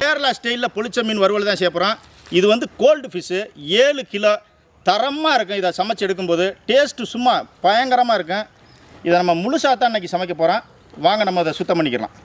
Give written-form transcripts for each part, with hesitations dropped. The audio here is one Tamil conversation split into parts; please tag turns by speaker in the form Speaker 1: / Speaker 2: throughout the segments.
Speaker 1: கேரளா ஸ்டைலில் புளிச்ச மீன் வறுவல் தான் செய்ய போகிறோம். இது வந்து கோல்டு ஃபிஷ்ஷு, 7 கிலோ தரமாக இருக்கும். இதை சமைச்சு எடுக்கும்போது டேஸ்ட்டு சும்மா பயங்கரமாக இருக்கும். இதை நம்ம முழுசாக தான் இன்றைக்கி சமைக்க போகிறோம். வாங்க நம்ம அதை சுத்தம் பண்ணிக்கலாம்.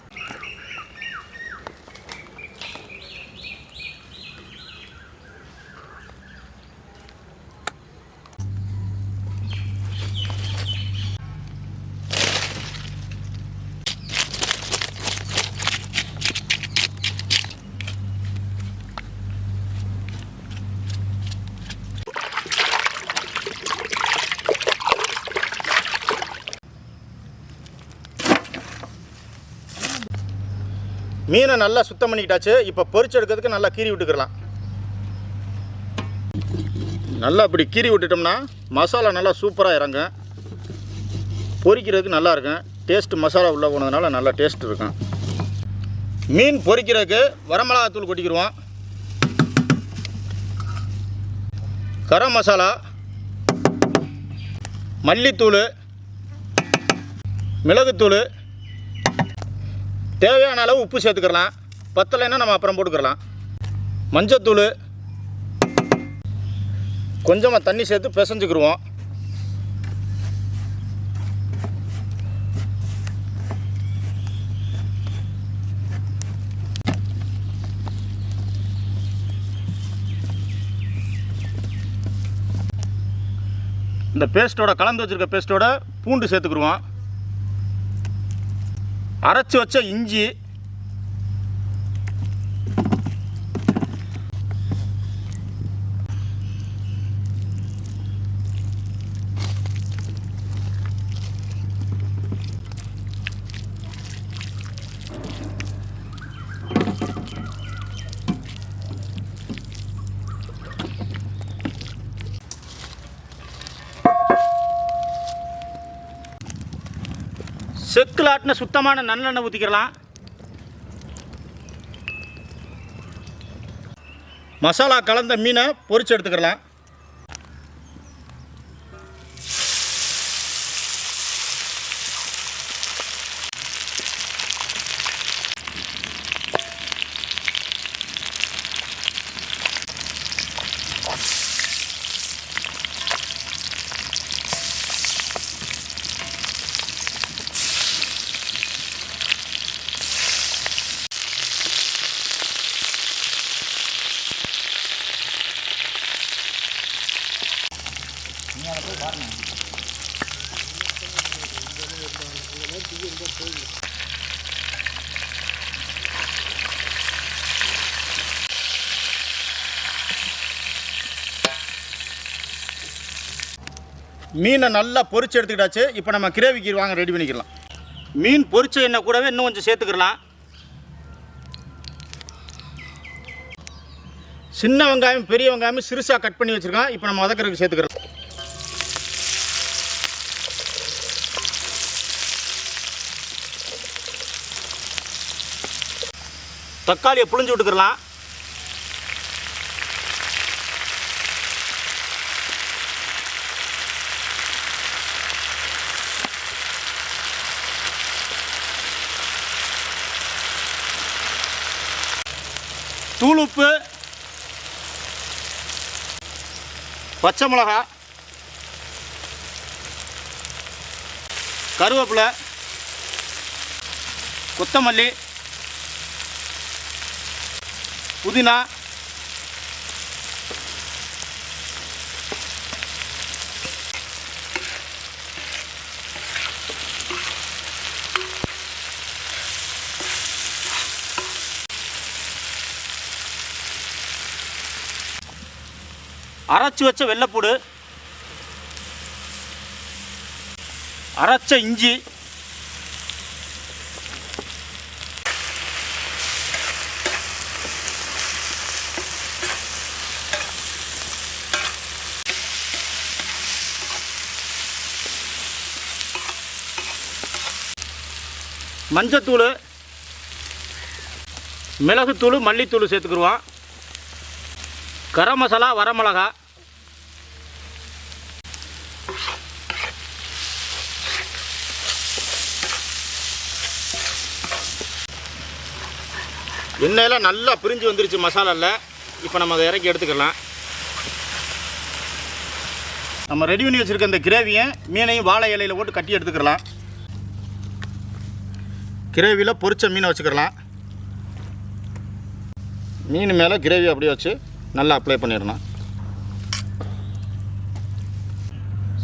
Speaker 1: மீனை நல்லா சுத்தம் பண்ணிக்கிட்டாச்சு. இப்போ பொரிச்சு எடுக்கிறதுக்கு நல்லா கீறி விட்டுக்கலாம். நல்லா இப்படி கீறி விட்டுட்டோம்னா மசாலா நல்லா சூப்பராக இறங்கும். பொரிக்கிறதுக்கு நல்லா இருக்கும். டேஸ்ட்டு மசாலா உள்ளே போனதுனால நல்லா டேஸ்ட் இருக்கும். மீன் பொரிக்கிறதுக்கு வரமிளகாத்தூள் கொட்டிக்கிடுவோம். கரம் மசாலா, மல்லித்தூள், மிளகுத்தூள், தேவையான அளவு உப்பு சேர்த்துக்கலாம். பத்தலைன்னா நம்ம அப்புறம் போட்டுக்கலாம். மஞ்சத்தூள், கொஞ்சமாக தண்ணி சேர்த்து பிசைஞ்சுக்கிடுவோம். இந்த பேஸ்ட்டோட கலந்து வச்சுருக்க பேஸ்ட்டோட பூண்டு சேர்த்துக்கிடுவோம். அரைச்சி வச்ச இஞ்சி, செக்கில் ஆட்டின சுத்தமான நல்லெண்ணெய் ஊற்றிக்கலாம். மசாலா கலந்த மீனை பொரிச்சு எடுத்துக்கலாம். மீனை நல்லா பொரிச்சு எடுத்துக்கிட்டாச்சு. இப்போ நம்ம கிரேவிக்கு வாங்க ரெடி பண்ணிக்கலாம். மீன் பொரிச்ச எண்ணெய் கூடவே இன்னும் கொஞ்சம் சேர்த்துக்கலாம். சின்ன வெங்காயம், பெரிய வெங்காயம் சிறுசாக கட் பண்ணி வச்சுருக்கோம். இப்போ நம்ம வதக்கிறதுக்கு சேர்த்துக்கிறோம். தக்காளியை புழிஞ்சு விட்டுக்கலாம். தூள் உப்பு, பச்சை மிளகா, கருவேப்பிலை, கொத்தமல்லி, புதினா, அரைச்சி வச்ச வெள்ளைப்பூடு, அரைச்ச இஞ்சி, மஞ்சத்தூள், மிளகுத்தூள், மல்லித்தூள் சேர்த்துக்குருவோம். கரம் மசாலா, வரமிளகா, எண்ணெயெல்லாம் நல்லா பிரிஞ்சு வந்துருச்சு மசாலாவில். இப்போ நம்ம அதை இறக்கி எடுத்துக்கலாம். நம்ம ரெடி பண்ணி வச்சுருக்க இந்த கிரேவியை மீனையும் வாழை இலையில் போட்டு கட்டி எடுத்துக்கலாம். கிரேவியில் பொரிச்ச மீனை வச்சுக்கலாம். மீன் மேலே கிரேவி அப்படியே வச்சு நல்லா அப்ளை பண்ணிடணும்.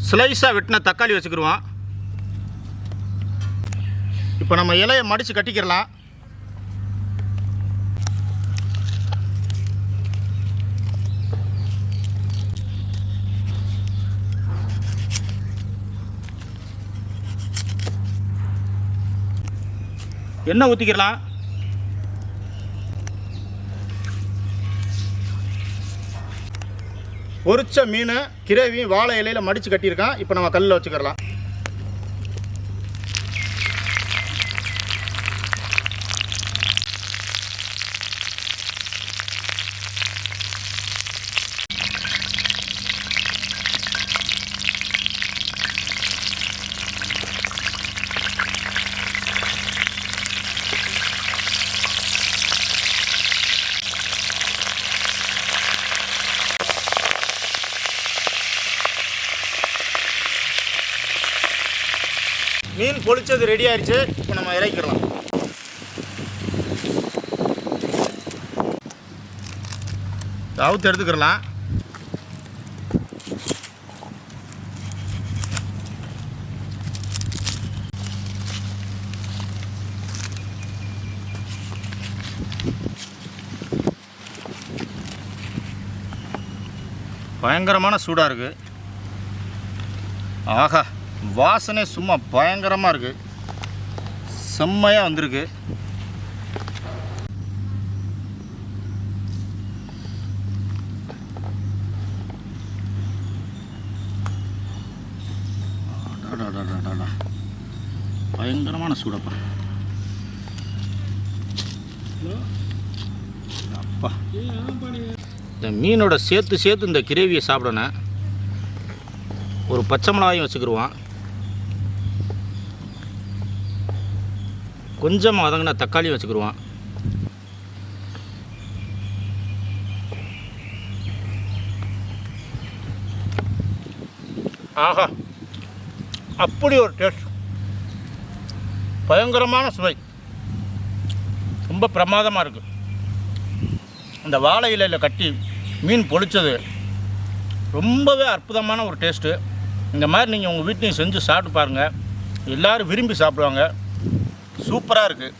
Speaker 1: ஸ்லைஸாக வெட்டின தக்காளி வச்சுக்கிடுவோம். இப்போ நம்ம இலையை மடித்து கட்டிக்கிறலாம். எண்ணெய் ஊற்றிக்கிறலாம். பொரிச்ச மீன் கிரேவியும் வாழை இலையில் மடித்து கட்டியிருக்கான். இப்போ நம்ம கல்லில் வச்சுக்கிறலாம். மீன் பொரிச்சது ரெடி ஆயிடுச்சு. இப்போ நம்ம இறக்கிடலாம். அவுத்து எடுத்துக்கிறலாம். பயங்கரமான சூடாக இருக்குது. ஆஹா, வாசனை சும்மா பயங்கரமாக இருக்குது. செம்மையாக வந்திருக்கு. பயங்கரமான சூடப்பா. அப்பா, இந்த மீனோட சேர்த்து இந்த கிரேவியை சாப்பிடணும். ஒரு பச்சை மிளகாயும் வச்சுக்கிடுவான். கொஞ்சமாக வதங்கினா தக்காளி வச்சுக்கிடுவான். ஆஹா, அப்படி ஒரு டேஸ்ட். பயங்கரமான சுவை. ரொம்ப பிரமாதமாக இருக்குது. இந்த வாழை இலையில் கட்டி மீன் பொரிச்சது ரொம்பவே அற்புதமான ஒரு டேஸ்ட்டு. இந்த மாதிரி நீங்கள் உங்கள் வீட்லையும் செஞ்சு சாப்பிட்டு பாருங்கள். எல்லோரும் விரும்பி சாப்பிடுவாங்க. சூப்பராக இருக்குது.